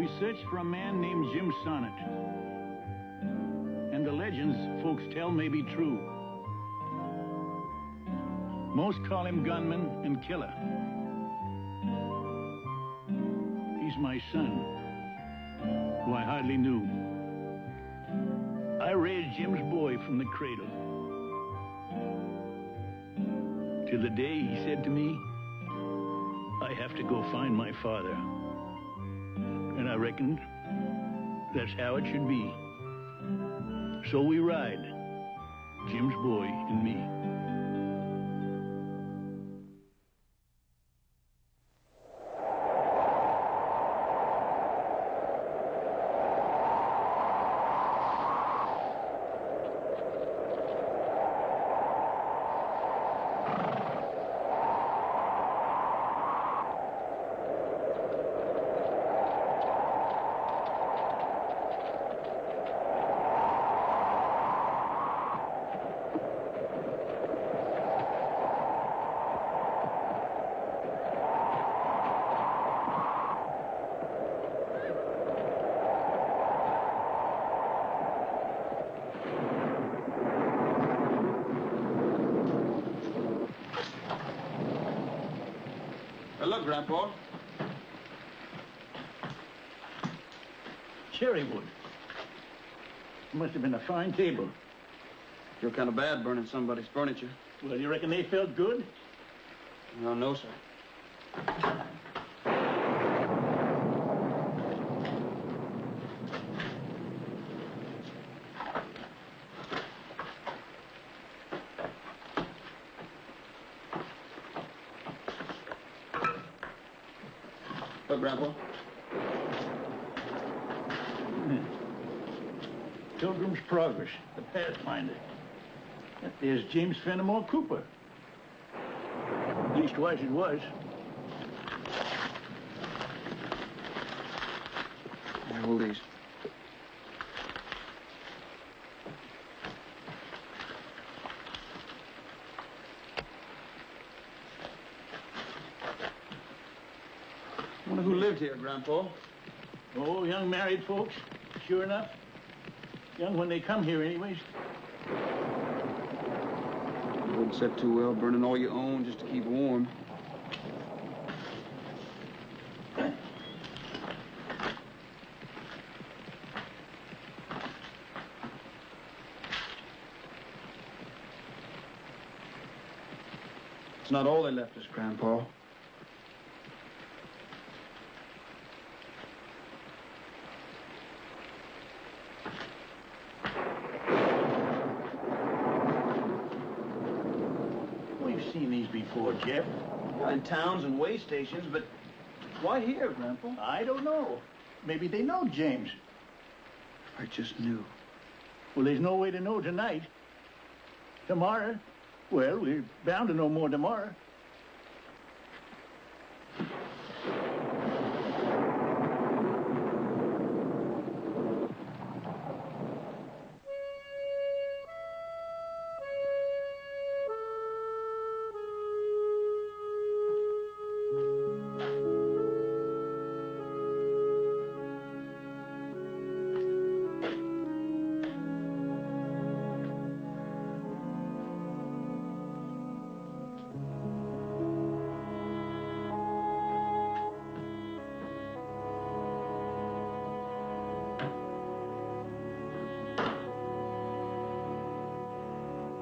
We searched for a man named Jim Sonnett. And the legends folks tell may be true. Most call him gunman and killer. He's my son, who I hardly knew. I raised Jim's boy from the cradle. Till the day he said to me, I have to go find my father. And I reckoned that's how it should be. So we ride, Jim's boy and me. Hello, Grandpa. Cherry wood. Must have been a fine table. Feel kind of bad burning somebody's furniture. Well, you reckon they felt good? No, no, sir. Look, Grandpa. Pilgrim's Progress, the Pathfinder. There's James Fenimore Cooper. Leastwise it was. Here, hold these. Wonder who lived here, Grandpa? Oh, young married folks, sure enough. Young when they come here, anyways. It wouldn't set too well burning all you own just to keep warm. It's not all they left us, Grandpa. Seen these before, Jeff. In towns and way stations, but why here, Grandpa? I don't know. Maybe they know James. I just knew. Well, there's no way to know tonight. Tomorrow, well, we're bound to know more tomorrow.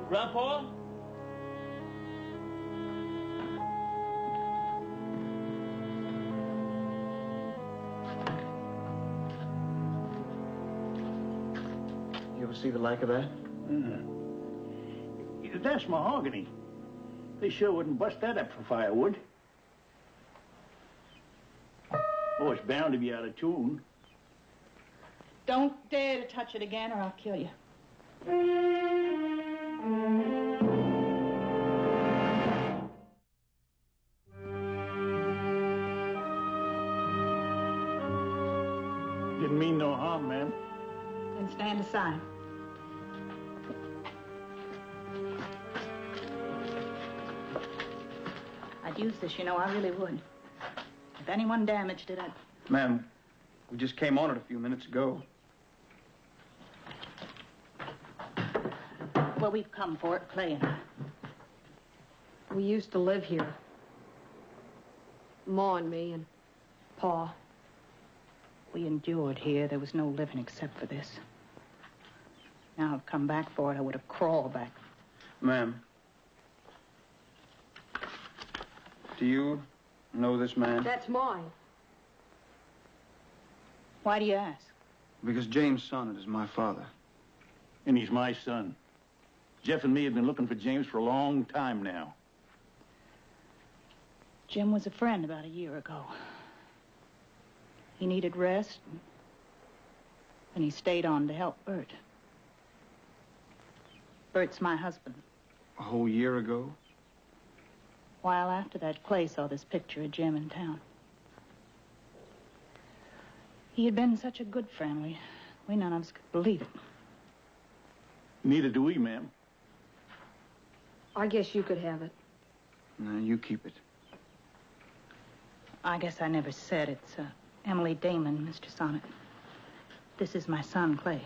Grandpa? You ever see the like of that? That's mahogany. They sure wouldn't bust that up for firewood. Oh, it's bound to be out of tune. Don't dare to touch it again or I'll kill you. Didn't mean no harm, ma'am. Then stand aside. I'd use this, you know, I really would. If anyone damaged it, I'd... Ma'am, We just came on it a few minutes ago. Well, we've come for it, Clay and I. We used to live here. Ma and me and Pa. We endured here. There was no living except for this. Now I've come back for it. I would have crawled back. Ma'am. Do you know this man? That's mine. Why do you ask? Because James Sonnett is my father. And he's my son. Jeff and me have been looking for James for a long time now. Jim was a friend about a year ago. He needed rest, and he stayed on to help Bert. Bert's my husband. A whole year ago? A while after that, Clay saw this picture of Jim in town. He had been such a good friend, we none of us could believe it. Neither do we, ma'am. I guess you could have it. No, you keep it. I guess I never said it's Emily Damon, Mr. Sonnett. This is my son, Clay.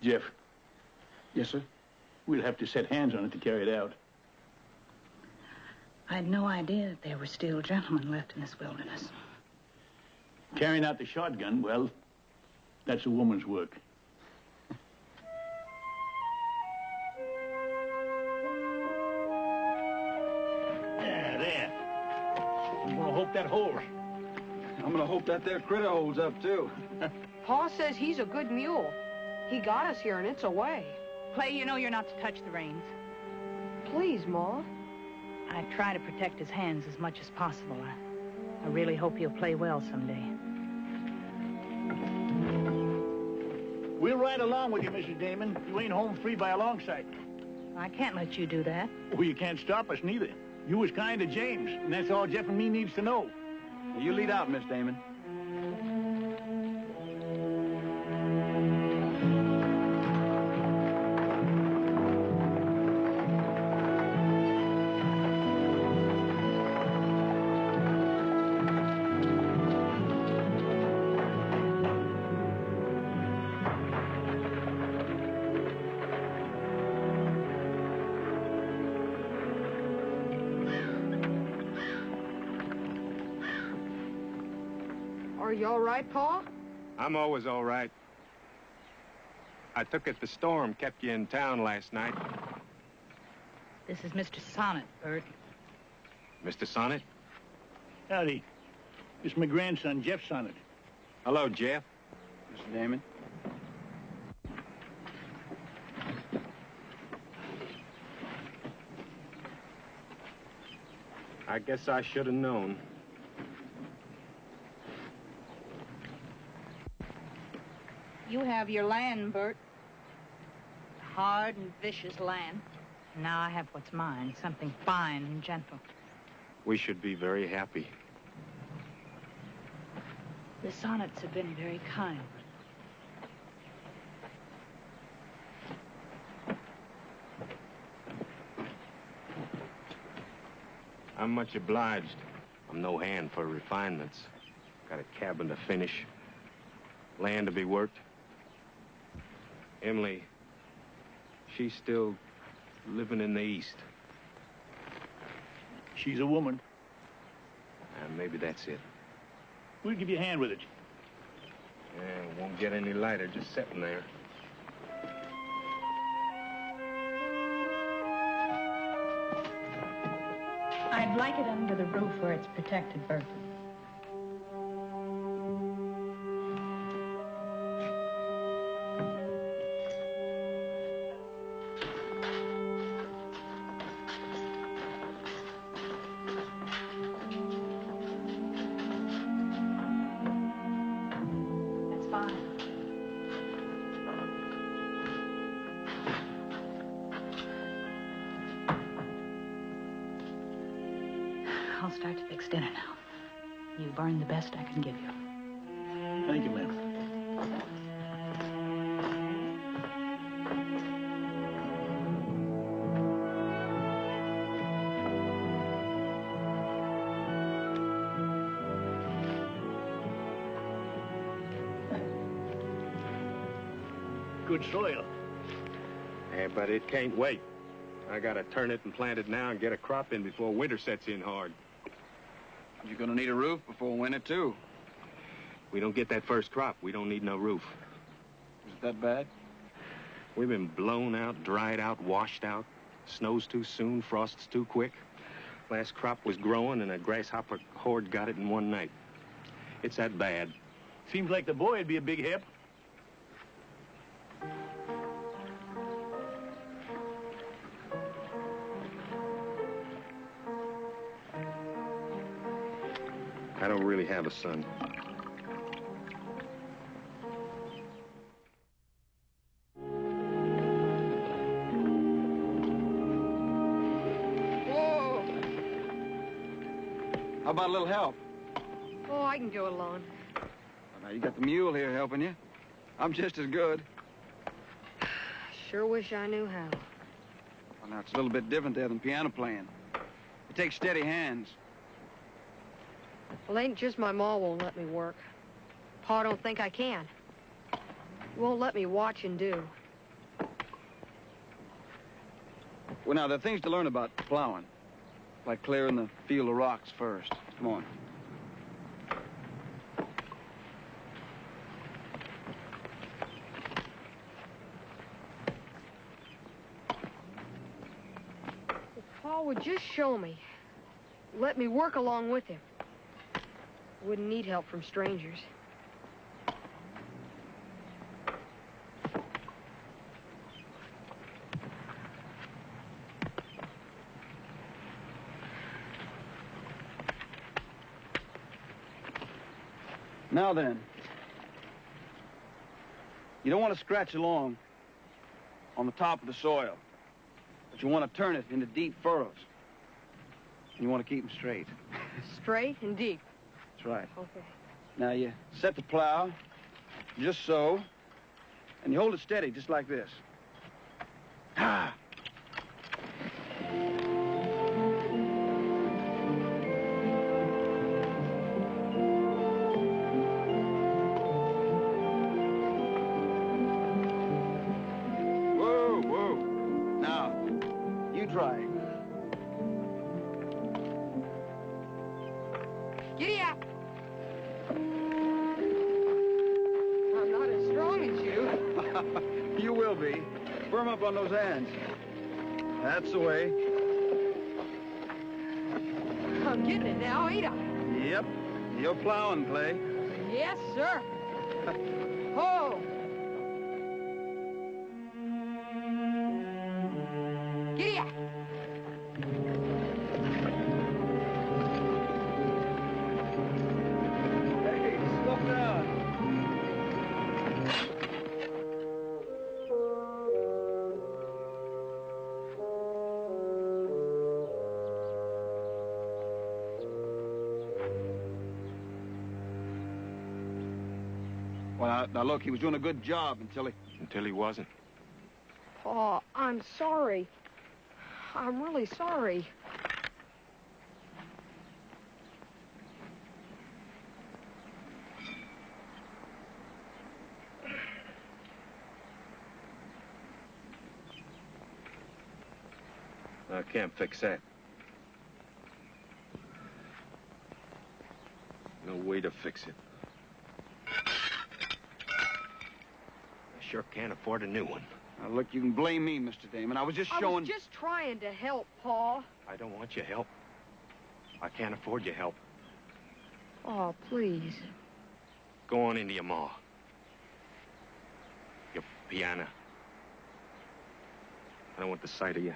Jeff, Yes, sir? we'll have to set hands on it to carry it out. I had no idea that there were still gentlemen left in this wilderness. Carrying out the shotgun, well, that's a woman's work. There. I'm gonna hope that holds. I'm gonna hope that there critter holds up, too. Pa says he's a good mule. He got us here, and it's away. Clay, you know you're not to touch the reins. Please, Ma. I try to protect his hands as much as possible. I really hope he'll play well someday. We'll ride along with you, Mrs. Damon. You ain't home free by a long sight. I can't let you do that. Well, you can't stop us, neither. You was kind to James, and that's all Jeff and me needs to know. You lead out, Miss Damon. Are you all right, Pa? I'm always all right. I took it the storm kept you in town last night. This is Mr. Sonnett, Bert. Mr. Sonnett? Howdy. It's my grandson, Jeff Sonnett. Hello, Jeff. Mr. Damon. I guess I should have known. You have your land, Bert. Hard and vicious land. Now I have what's mine, something fine and gentle. We should be very happy. The Sonnets have been very kind. I'm much obliged. I'm no hand for refinements. Got a cabin to finish. Land to be worked. Emily, she's still living in the East. She's a woman. And maybe that's it. We'll give you a hand with it. Yeah, it won't get any lighter just sitting there. I'd like it under the roof where it's protected, Bert. That's fine. I'll start to fix dinner now. You burn the best I can give you. Thank you, ma'am. good soil. Yeah, but it can't wait. I gotta turn it and plant it now and get a crop in before winter sets in hard. You're gonna need a roof before winter, too. We don't get that first crop, we don't need no roof. Is it that bad? We've been blown out, dried out, washed out. Snows too soon, frosts too quick. Last crop was growing and a grasshopper horde got it in one night. It's that bad. Seems like the boy would be a big help. I don't really have a son. Whoa! How about a little help? Oh, I can go alone. Now, you got the mule here helping you. I'm just as good. Sure wish I knew how. Well, now, it's a little bit different there than piano playing. It takes steady hands. Well, ain't just my ma won't let me work. Pa don't think I can. He won't let me watch and do. Well, now, there are things to learn about plowing. Like clearing the field of rocks first. Come on. If Pa would just show me. Let me work along with him. Wouldn't need help from strangers. Now then. You don't want to scratch along on the top of the soil, but you want to turn it into deep furrows. And you want to keep them straight. Straight and deep. That's right. Okay. Now you set the plow, just so, and you hold it steady, just like this. Ah! Whoa, whoa. Now, you try. Giddy up! I'm not as strong as you. You will be. Firm up on those hands. That's the way. I'm getting it now, ain't I? Yep. You're plowing, Clay. Yes, sir. Ho! Giddy up! Hey, slow down. Well, now look, he was doing a good job Until he wasn't. Pa, I'm sorry. I'm really sorry. I can't fix that. No way to fix it. I sure can't afford a new one. Now, look, you can blame me, Mr. Damon. I was just I showing... was just trying to help, Pa. I don't want your help. I can't afford your help. Oh, please. Go on into your ma. Your piano. I don't want the sight of you.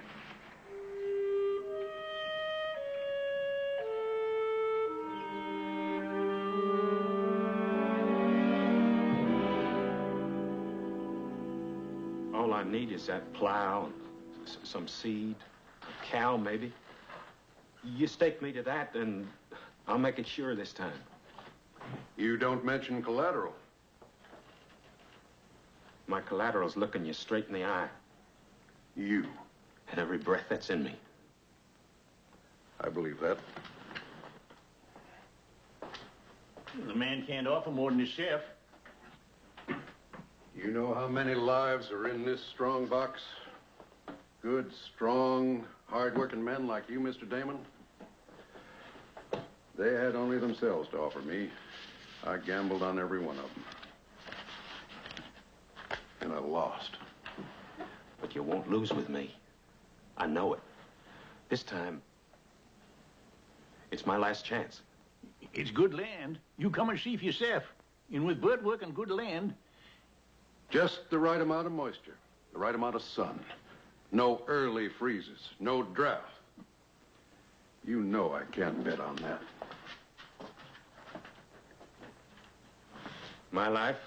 All I need is that plow and some seed, a cow maybe. You stake me to that, and I'll make it sure this time. You don't mention collateral. My collateral's looking you straight in the eye. You. And every breath that's in me. I believe that. The man can't offer more than his chef. You know how many lives are in this strong box? Good, strong, hard-working men like you, Mr. Damon. They had only themselves to offer me. I gambled on every one of them. And I lost. But you won't lose with me. I know it. This time, it's my last chance. It's good land. You come and see for yourself. And with Bert working good land... Just the right amount of moisture, the right amount of sun. No early freezes, no drought. You know I can't bet on that. My life,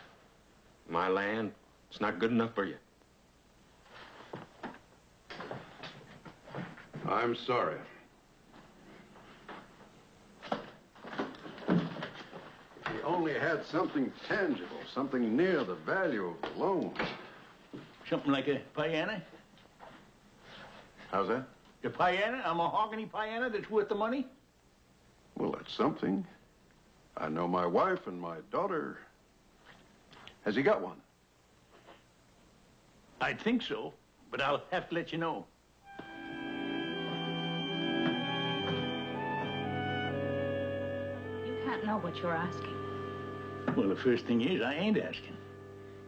my land, it's not good enough for you. I'm sorry. If he only had something tangible, something near the value of the loan. Something like a piano? How's that? A piano? A mahogany piano that's worth the money? Well, that's something. I know my wife and my daughter. Has he got one? I think so, but I'll have to let you know. You can't know what you're asking. Well, the first thing is, I ain't asking.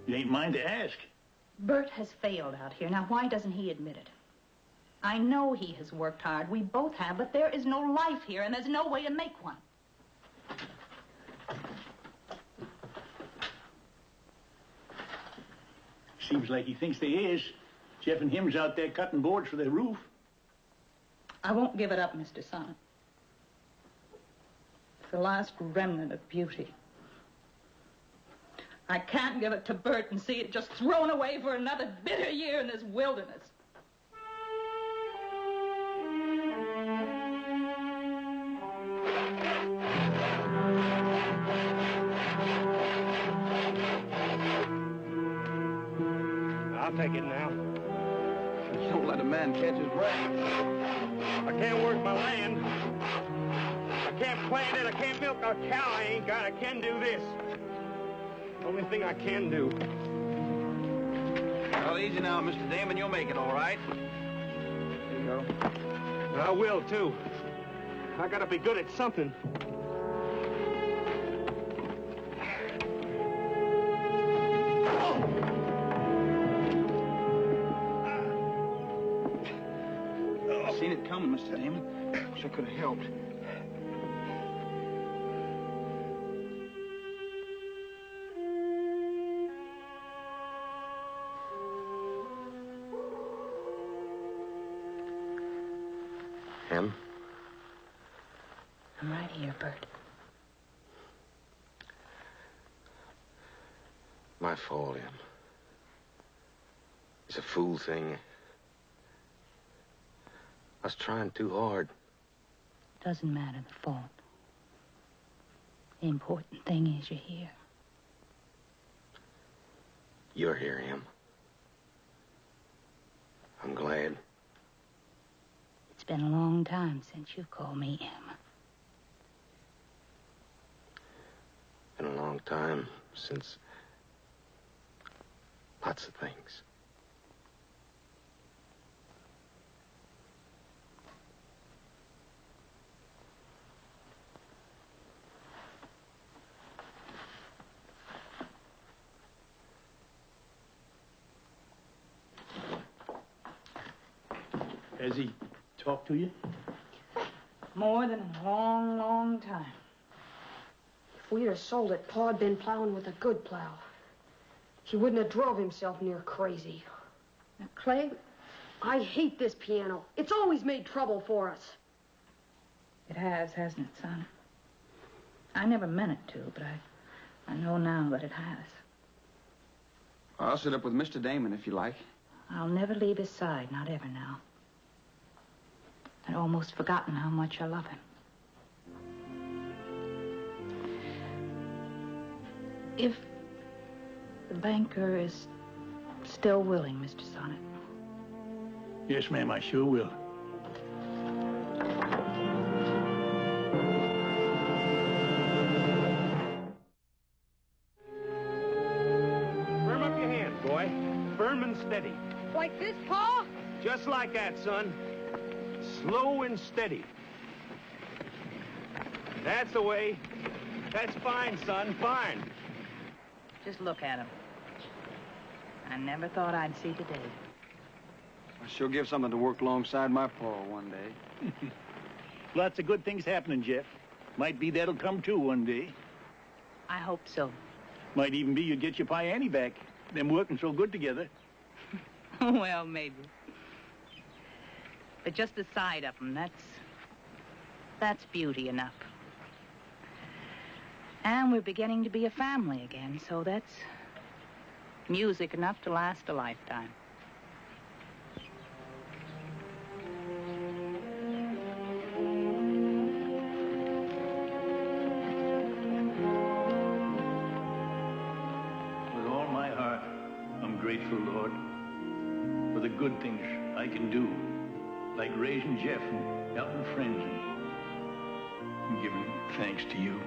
It ain't mine to ask. Bert has failed out here. Now, why doesn't he admit it? I know he has worked hard. We both have, but there is no life here, and there's no way to make one. Seems like he thinks there is. Jeff and him's out there cutting boards for the roof. I won't give it up, Mr. Sonnett. It's the last remnant of beauty. I can't give it to Bert and see it just thrown away for another bitter year in this wilderness. I'll take it now. Don't let a man catch his breath. I can't work my land. I can't plant it. I can't milk a cow I ain't got. I can do this. Only thing I can do. Well, easy now, Mr. Damon. You'll make it all right. There you go. And I will, too. I gotta be good at something. Seen it coming, Mr. Damon. Wish I could have helped. Em? I'm right here, Bert. My fault, Em. It's a fool thing. I was trying too hard. Doesn't matter the fault. The important thing is you're here. You're here, Em. I'm glad. It's been a long time since you called me Em. Been a long time since lots of things. Has he talked to you? More than a long, long time. If we'd have sold it, Pa'd been plowing with a good plow. He wouldn't have drove himself near crazy. Now, Clay, I hate this piano. It's always made trouble for us. it has, hasn't it, son? I never meant it to, but I know now that it has. I'll sit up with Mr. Damon if you like. I'll never leave his side, not ever now. I'd almost forgotten how much I love him. If the banker is still willing, Mr. Sonnett. Yes, ma'am, I sure will. Firm up your hands. steady. Like this, Pa? Just like that, son. Slow and steady. That's the way. That's fine, son, fine. Just look at him. I never thought I'd see today. I sure give something to work alongside my pa one day. Lots of good things happening, Jeff. Might be that'll come true one day. I hope so. Might even be you get your Pa Annie back. Them working so good together. Well, maybe. But just the sight of him, that's beauty enough. And we're beginning to be a family again, so that's music enough to last a lifetime. With all my heart, I'm grateful, Lord, for the good things I can do, like raising Jeff and helping friends and giving thanks to you.